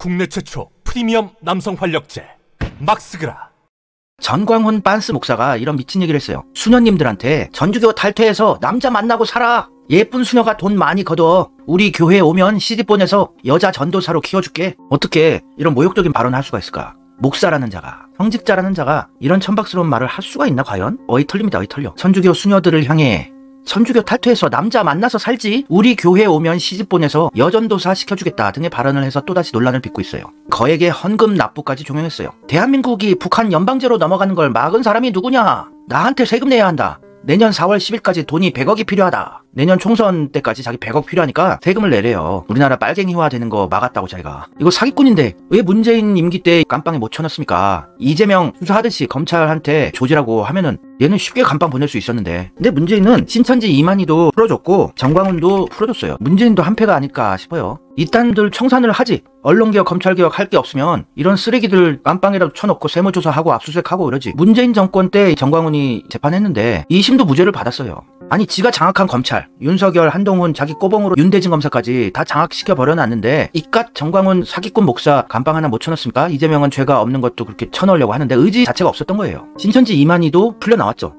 국내 최초 프리미엄 남성 활력제 막스그라. 전광훈 빤스 목사가 이런 미친 얘기를 했어요. 수녀님들한테 전주교 탈퇴해서 남자 만나고 살아. 예쁜 수녀가 돈 많이 거둬. 우리 교회에 오면 시집 보내서 여자 전도사로 키워줄게. 어떻게 이런 모욕적인 발언을 할 수가 있을까? 목사라는 자가, 성직자라는 자가 이런 천박스러운 말을 할 수가 있나 과연? 어이 털립니다. 어이 털려. 천주교 수녀들을 향해 천주교 탈퇴해서 남자 만나서 살지, 우리 교회에 오면 시집 보내서 여전도사 시켜주겠다 등의 발언을 해서 또다시 논란을 빚고 있어요. 거액의 헌금 납부까지 종용했어요. 대한민국이 북한 연방제로 넘어가는 걸 막은 사람이 누구냐? 나한테 세금 내야 한다. 내년 4월 10일까지 돈이 100억이 필요하다. 내년 총선 때까지 자기 100억 필요하니까 세금을 내래요. 우리나라 빨갱이화 되는 거 막았다고 자기가. 이거 사기꾼인데 왜 문재인 임기 때 감방에 못 쳐넣습니까? 이재명 수사하듯이 검찰한테 조지라고 하면은 얘는 쉽게 감방 보낼 수 있었는데. 근데 문재인은 신천지 이만희도 풀어줬고 정광훈도 풀어줬어요. 문재인도 한패가 아닐까 싶어요. 이딴들 청산을 하지. 언론개혁, 검찰개혁 할 게 없으면 이런 쓰레기들 깜빵이라도 쳐놓고 세무조사하고 압수수색하고 이러지. 문재인 정권 때 정광훈이 재판했는데 2심도 무죄를 받았어요. 아니 지가 장악한 검찰, 윤석열, 한동훈, 자기 꼬봉으로 윤대진 검사까지 다 장악시켜 버려놨는데 이깟 정광훈 사기꾼 목사 감방 하나 못 쳐넣습니까? 이재명은 죄가 없는 것도 그렇게 쳐넣으려고 하는데 의지 자체가 없었던 거예요. 신천지 이만희도 풀려나왔죠.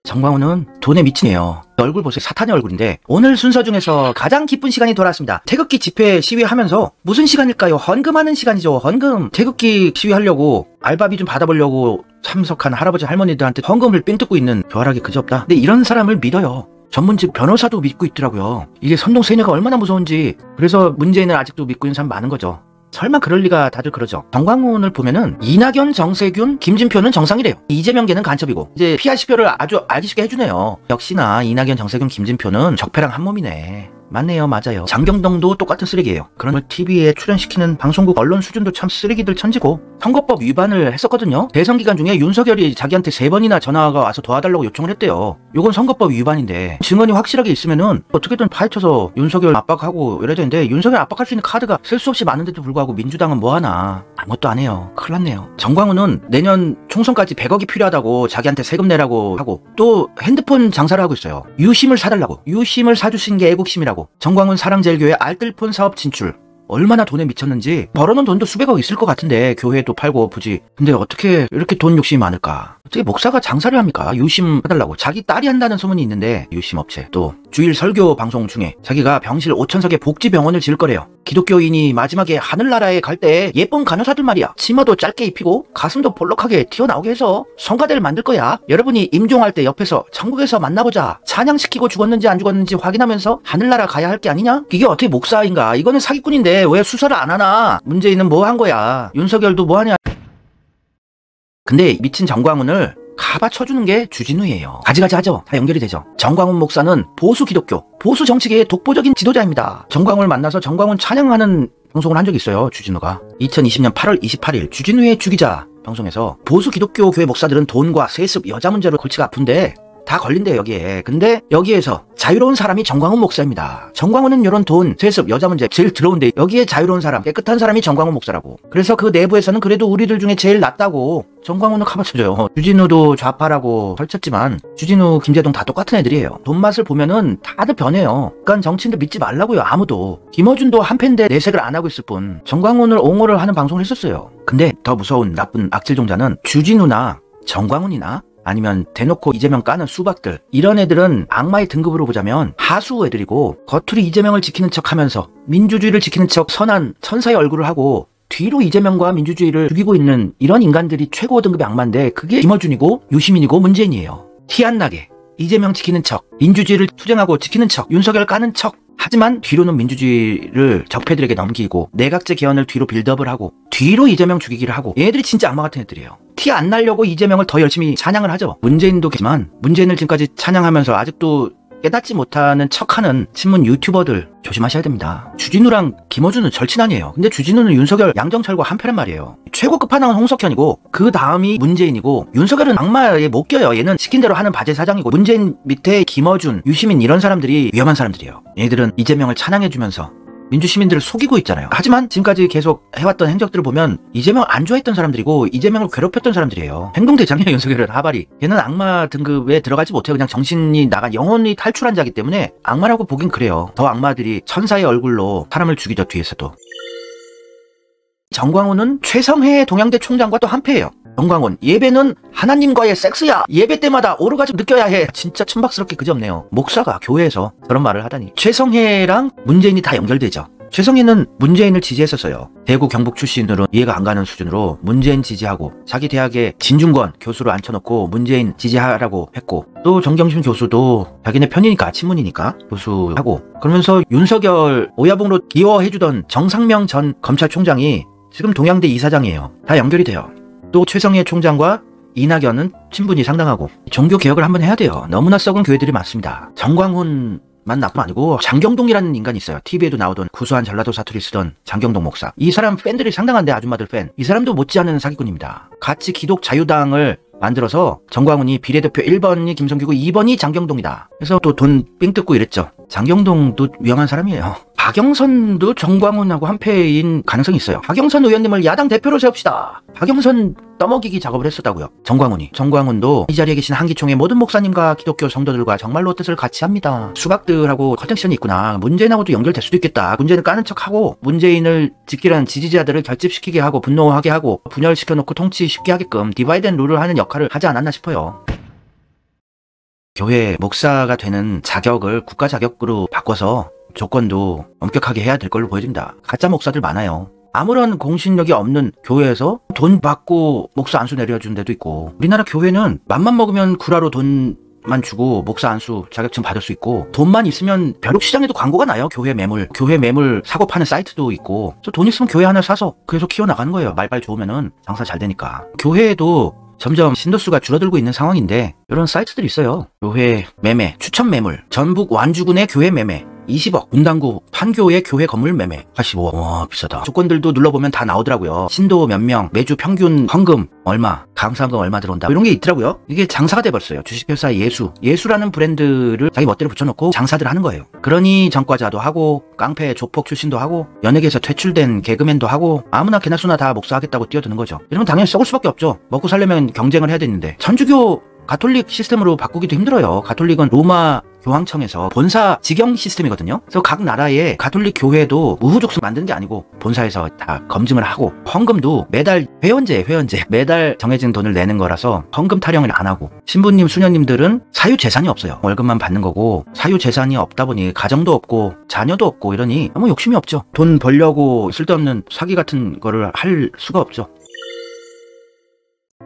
정광훈은 돈에 미치네요. 얼굴 보세요. 사탄의 얼굴인데 오늘 순서 중에서 가장 기쁜 시간이 돌아왔습니다. 태극기 집회 시위하면서 무슨 시간일까요? 헌금하는 시간이죠. 헌금. 태극기 시위하려고 알바비 좀 받아보려고 참석한 할아버지 할머니들한테 헌금을 삥 뜯고 있는 벼락이 그지없다. 근데 이런 사람을 믿어요. 전문직 변호사도 믿고 있더라고요. 이게 선동 세뇌가 얼마나 무서운지. 그래서 문재인을 아직도 믿고 있는 사람 많은 거죠. 설마 그럴 리가. 다들 그러죠. 정광훈을 보면은 이낙연, 정세균, 김진표는 정상이래요. 이재명계는 간첩이고 이제 PRC표를 아주 알기 쉽게 해주네요. 역시나 이낙연, 정세균, 김진표는 적폐랑 한 몸이네. 맞네요. 맞아요. 장경동도 똑같은 쓰레기예요. 그런 걸 TV에 출연시키는 방송국 언론 수준도 참 쓰레기들 천지고 선거법 위반을 했었거든요. 대선 기간 중에 윤석열이 자기한테 3번이나 전화가 와서 도와달라고 요청을 했대요. 요건 선거법 위반인데 증언이 확실하게 있으면은 어떻게든 파헤쳐서 윤석열 압박하고 이래야 되는데 윤석열 압박할 수 있는 카드가 셀 수 없이 많은데도 불구하고 민주당은 뭐하나. 아무것도 안 해요. 큰일 났네요. 정광훈은 내년 총선까지 100억이 필요하다고 자기한테 세금 내라고 하고 또 핸드폰 장사를 하고 있어요. 유심을 사달라고. 유심을 사주신 게 애국심이라고. 정광훈 사랑제일교회 알뜰폰 사업 진출. 얼마나 돈에 미쳤는지. 벌어놓은 돈도 수백억 있을 것 같은데 교회도 팔고 부지. 근데 어떻게 이렇게 돈 욕심이 많을까? 어떻게 목사가 장사를 합니까? 유심 해달라고. 자기 딸이 한다는 소문이 있는데 유심업체. 또 주일 설교 방송 중에 자기가 병실 5,000석의 복지병원을 지을 거래요. 기독교인이 마지막에 하늘나라에 갈 때 예쁜 간호사들 말이야. 치마도 짧게 입히고 가슴도 볼록하게 튀어나오게 해서 성가대를 만들 거야. 여러분이 임종할 때 옆에서 천국에서 만나보자. 찬양시키고 죽었는지 안 죽었는지 확인하면서 하늘나라 가야 할 게 아니냐? 이게 어떻게 목사인가? 이거는 사기꾼인데 왜 수사를 안 하나? 문재인은 뭐 한 거야? 윤석열도 뭐 하냐? 근데 미친 정광훈을 가봐 쳐주는 게 주진우예요. 가지가지 하죠. 다 연결이 되죠. 정광훈 목사는 보수 기독교, 보수 정치계의 독보적인 지도자입니다. 정광훈을 만나서 정광훈 찬양하는 방송을 한 적이 있어요. 주진우가 2020년 8월 28일 주진우의 주기자 방송에서 보수 기독교 교회 목사들은 돈과 세습, 여자 문제로 골치가 아픈데 다 걸린대요 여기에. 근데 여기에서 자유로운 사람이 정광훈 목사입니다. 정광훈은 이런 돈, 세습, 여자 문제 제일 더러운데 여기에 자유로운 사람, 깨끗한 사람이 정광훈 목사라고. 그래서 그 내부에서는 그래도 우리들 중에 제일 낫다고 정광훈은 카바쳐줘요. 주진우도 좌파라고 설쳤지만 주진우, 김재동 다 똑같은 애들이에요. 돈 맛을 보면은 다들 변해요. 그러니까 정치인들 믿지 말라고요. 아무도. 김어준도 한패인데 내색을 안 하고 있을 뿐 정광훈을 옹호를 하는 방송을 했었어요. 근데 더 무서운 나쁜 악질종자는 주진우나 정광훈이나 아니면 대놓고 이재명 까는 수박들, 이런 애들은 악마의 등급으로 보자면 하수 애들이고 겉으로 이재명을 지키는 척하면서 민주주의를 지키는 척 선한 천사의 얼굴을 하고 뒤로 이재명과 민주주의를 죽이고 있는 이런 인간들이 최고 등급의 악마인데 그게 김어준이고 유시민이고 문재인이에요. 티 안 나게 이재명 지키는 척, 민주주의를 투쟁하고 지키는 척, 윤석열 까는 척. 하지만 뒤로는 민주주의를 적폐들에게 넘기고 내각제 개헌을 뒤로 빌드업을 하고 뒤로 이재명 죽이기를 하고 얘들이 진짜 악마 같은 애들이에요. 티 안 날려고 이재명을 더 열심히 찬양을 하죠. 문재인도 그렇지만 문재인을 지금까지 찬양하면서 아직도 깨닫지 못하는 척하는 친문 유튜버들 조심하셔야 됩니다. 주진우랑 김어준은 절친 아니에요. 근데 주진우는 윤석열, 양정철과 한패란 말이에요. 최고급 하나는 홍석현이고 그 다음이 문재인이고 윤석열은 악마에 못 껴요. 얘는 시킨 대로 하는 바제 사장이고 문재인 밑에 김어준, 유시민 이런 사람들이 위험한 사람들이에요. 얘들은 이재명을 찬양해주면서 민주시민들을 속이고 있잖아요. 하지만 지금까지 계속 해왔던 행적들을 보면 이재명을 안 좋아했던 사람들이고 이재명을 괴롭혔던 사람들이에요. 행동대장이야 윤석열은. 하발이. 얘는 악마 등급에 들어가지 못해요. 그냥 정신이 나간 영혼이 탈출한 자기 때문에 악마라고 보긴 그래요. 더 악마들이 천사의 얼굴로 사람을 죽이죠 뒤에서도. 정광훈은 최성해 동양대 총장과 또 한패예요. 정광훈, 예배는 하나님과의 섹스야. 예배 때마다 오르가즘 느껴야 해. 진짜 천박스럽게 그지없네요. 목사가 교회에서 그런 말을 하다니. 최성해랑 문재인이 다 연결되죠. 최성해는 문재인을 지지했었어요. 대구 경북 출신으로 이해가 안 가는 수준으로 문재인 지지하고, 자기 대학에 진중권 교수로 앉혀놓고 문재인 지지하라고 했고, 또 정경심 교수도 자기네 편이니까, 친문이니까 교수하고, 그러면서 윤석열 오야붕으로 기여해주던 정상명 전 검찰총장이 지금 동양대 이사장이에요. 다 연결이 돼요. 또 최성해 총장과 이낙연은 친분이 상당하고, 종교개혁을 한번 해야 돼요. 너무나 썩은 교회들이 많습니다. 정광훈 만 나뿐 아니고 장경동이라는 인간이 있어요. TV에도 나오던 구수한 전라도 사투리 쓰던 장경동 목사. 이 사람 팬들이 상당한데, 아줌마들 팬. 이 사람도 못지않은 사기꾼입니다. 같이 기독 자유당을 만들어서 정광훈이 비례대표 1번이 김성규고 2번이 장경동이다. 그래서 또 돈 삥 뜯고 이랬죠. 장경동도 위험한 사람이에요. 박영선도 정광훈하고 한패인 가능성이 있어요. 박영선 의원님을 야당 대표로 세웁시다. 박영선 떠먹이기 작업을 했었다고요. 정광훈도 이 자리에 계신 한기총의 모든 목사님과 기독교 성도들과 정말로 뜻을 같이 합니다. 수박들하고 커넥션이 있구나. 문재인하고도 연결될 수도 있겠다. 문재인을 까는 척하고 문재인을 지키려는 지지자들을 결집시키게 하고 분노하게 하고 분열시켜놓고 통치 쉽게 하게끔 디바이드 앤 룰을 하는 역할을 하지 않았나 싶어요. 교회 목사가 되는 자격을 국가 자격으로 바꿔서 조건도 엄격하게 해야 될 걸로 보여집니다. 가짜 목사들 많아요. 아무런 공신력이 없는 교회에서 돈 받고 목사 안수 내려준 데도 있고, 우리나라 교회는 맘만 먹으면 구라로 돈만 주고 목사 안수 자격증 받을 수 있고, 돈만 있으면 벼룩시장에도 광고가 나요. 교회 매물 사고 파는 사이트도 있고. 그래서 돈 있으면 교회 하나 사서 계속 키워나가는 거예요. 말빨 좋으면은 장사 잘 되니까. 교회에도 점점 신도수가 줄어들고 있는 상황인데 이런 사이트들이 있어요. 교회 매매, 추천 매물, 전북 완주군의 교회 매매 20억, 문당구 판교의 교회 건물 매매 85억. 와, 비싸다. 조건들도 눌러보면 다 나오더라고요. 신도 몇 명, 매주 평균 헌금 얼마, 감사헌금 얼마 들어온다, 이런 게 있더라고요. 이게 장사가 돼버렸어요. 주식회사 예수라는 브랜드를 자기 멋대로 붙여놓고 장사들 하는 거예요. 그러니 전과자도 하고, 깡패 조폭 출신도 하고, 연예계에서 퇴출된 개그맨도 하고, 아무나 개나 소나 다 목사하겠다고 뛰어드는 거죠. 이러면 당연히 썩을 수밖에 없죠. 먹고 살려면 경쟁을 해야 되는데. 천주교 가톨릭 시스템으로 바꾸기도 힘들어요. 가톨릭은 로마 교황청에서 본사 직영 시스템이거든요. 그래서 각 나라의 가톨릭 교회도 우후죽순 만드는 게 아니고 본사에서 다 검증을 하고, 헌금도 매달 회원제 매달 정해진 돈을 내는 거라서 헌금 타령을 안 하고, 신부님 수녀님들은 사유재산이 없어요. 월급만 받는 거고, 사유재산이 없다 보니 가정도 없고 자녀도 없고 이러니 아무 욕심이 없죠. 돈 벌려고 쓸데없는 사기 같은 거를 할 수가 없죠.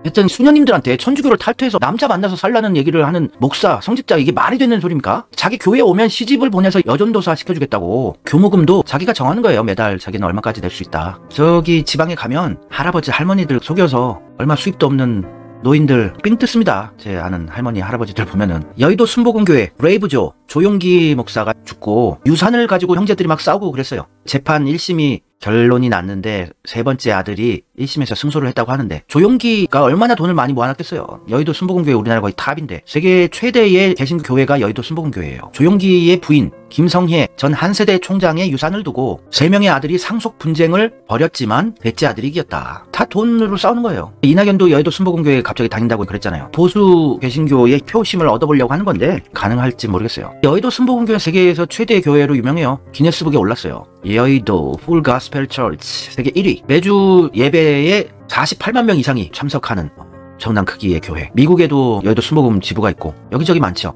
하여튼 수녀님들한테 천주교를 탈퇴해서 남자 만나서 살라는 얘기를 하는 목사, 성직자, 이게 말이 되는 소리입니까? 자기 교회에 오면 시집을 보내서 여전도사 시켜주겠다고. 교무금도 자기가 정하는 거예요. 매달 자기는 얼마까지 낼 수 있다. 저기 지방에 가면 할아버지 할머니들 속여서 얼마 수입도 없는 노인들 삥 뜯습니다. 제 아는 할머니 할아버지들 보면은. 여의도 순복음교회 브레이브조 조용기 목사가 죽고 유산을 가지고 형제들이 막 싸우고 그랬어요. 재판 1심이 결론이 났는데 세 번째 아들이 1심에서 승소를 했다고 하는데, 조용기가 얼마나 돈을 많이 모아놨겠어요. 여의도 순복음교회 우리나라 거의 탑인데, 세계 최대의 개신교 교회가 여의도 순복음교회예요. 조용기의 부인 김성혜 전 한세대 총장의 유산을 두고 3명의 아들이 상속 분쟁을 벌였지만 넷째 아들이 이겼다. 다 돈으로 싸우는 거예요. 이낙연도 여의도 순복음교회에 갑자기 다닌다고 그랬잖아요. 보수 개신교의 표심을 얻어보려고 하는 건데 가능할지 모르겠어요. 여의도 순복음교회 세계에서 최대 교회로 유명해요. 기네스북에 올랐어요. 여의도 풀 가스펠 처치 세계 1위. 매주 예배에 48만 명 이상이 참석하는 엄청난 크기의 교회. 미국에도 여의도 순복음 지부가 있고 여기저기 많죠.